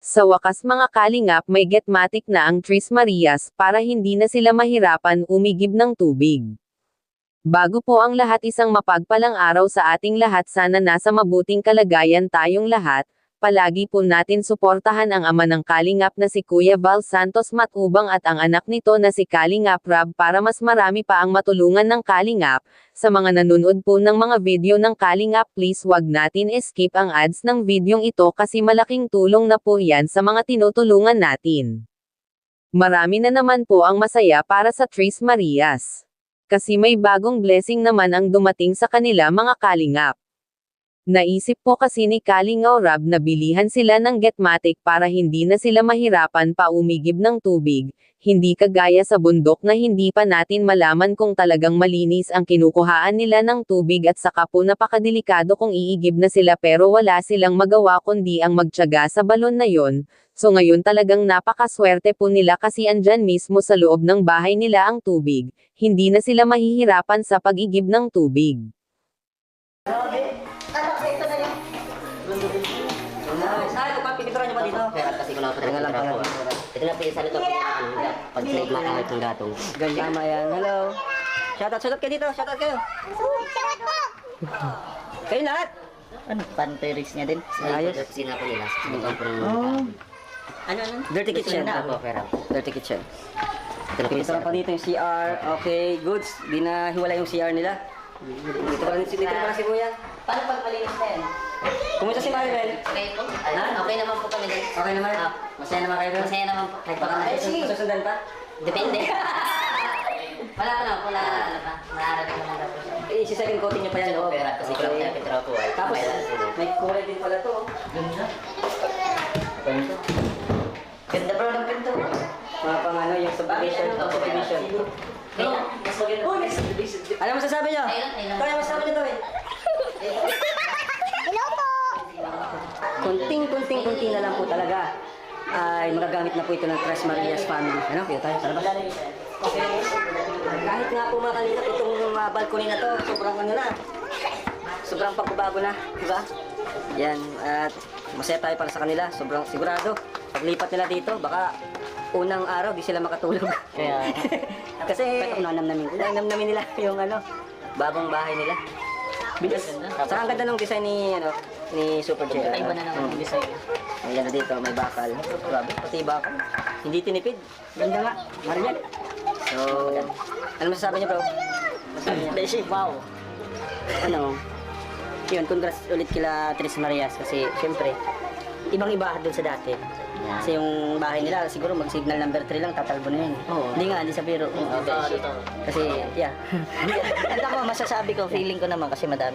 Sa wakas mga kalingap may getmatic na ang Tres Marias para hindi na sila mahirapan umigib ng tubig. Bago po ang lahat, isang mapagpalang araw sa ating lahat. Sana nasa mabuting kalagayan tayong lahat. Palagi po natin suportahan ang ama ng Kalingap na si Kuya Val Santos Matubang at ang anak nito na si Kalingap Rab para mas marami pa ang matulungan ng Kalingap. Sa mga nanonood po ng mga video ng Kalingap, please wag natin skip ang ads ng videong ito kasi malaking tulong na po yan sa mga tinutulungan natin. Marami na naman po ang masaya para sa Tres Marias. Kasi may bagong blessing naman ang dumating sa kanila mga Kalingap. Naisip po kasi ni Kalingap Rab na bilihan sila ng getmatic para hindi na sila mahirapan pa umigib ng tubig, hindi kagaya sa bundok na hindi pa natin malaman kung talagang malinis ang kinukuhaan nila ng tubig at saka po napakadelikado kung iigib na sila pero wala silang magawa kundi ang magtiyaga sa balon na yon. So ngayon talagang napakaswerte po nila kasi andyan mismo sa loob ng bahay nila ang tubig, hindi na sila mahihirapan sa pag-igib ng tubig. Pinituran niyo ba dito? Kaya kasi ko lang ito po. Ito na po yung salito. Pag-save makamit ng gatong. Tama yan. Hello. Shoutout kayo dito. Shoutout kayo. Shoutout po! Kayo lahat. Ano? Panteris niya din. Ayos. Kusina po nila. Ito po ng... Ano? Dirty kitchen. Ako, pero... Dirty kitchen. Ito na po yung Pinituran pa dito yung CR. Okay, goods. Di na hiwalay yung CR nila. Dito pa rin si Kuya. Paano pag malinis na yan? Kumusta si Maribel? Okay po? Okay naman po kami din. Okay naman? Masaya naman kayo doon? Masaya naman po. Kahit baka na... Susundan pa? Depende. Wala pa na po. Ano pa? Maaral ko naman daw po siya. Eh, si second coating niya pa yan loob. Pero kasi ko lang tayo Petro po ay... Tapos, may kulay din pala to. Ganda. Ganda bro ng pinto. Mga pang ano, yung subdivision. Subdivision. Mas maganda. Ano masasabi niyo? Ayun. Ano masasabi niyo to eh? Hello po! Kunting na lang po talaga ay magagamit na po ito ng Tres Marias family. Ano, kaya tayo sa labas. Kahit nga po mga kalingap, itong balcony na to, sobrang ano na. Sobrang pagbabago na, di ba? Yan, at masaya tayo para sa kanila. Sobrang sigurado. Paglipat nila dito, baka unang araw di sila makatulog. Kaya... Kasi nanamnamin nila yung ano, bagong bahay nila. Bilis. Saka ang ganda ng design ni ano ni Super J. Iba na ng design. Ayan na dito, may bakal. Grabe, pati bakal. Hindi tinipid. Ganda nga, Mariel. So, ano masasabi niyo bro? Masasabi niya? Beshi, wow. Ano? Yun, congrats ulit kila Tres Marias kasi syempre, ibang-iba doon sa dati. Kasi yung bahay nila, siguro mag-signal number 3 lang, tatalbo na yun. Hindi nga, hindi sa biro. Kasi, yeah. Ganda ko, masasabi ko, feeling ko naman kasi madami.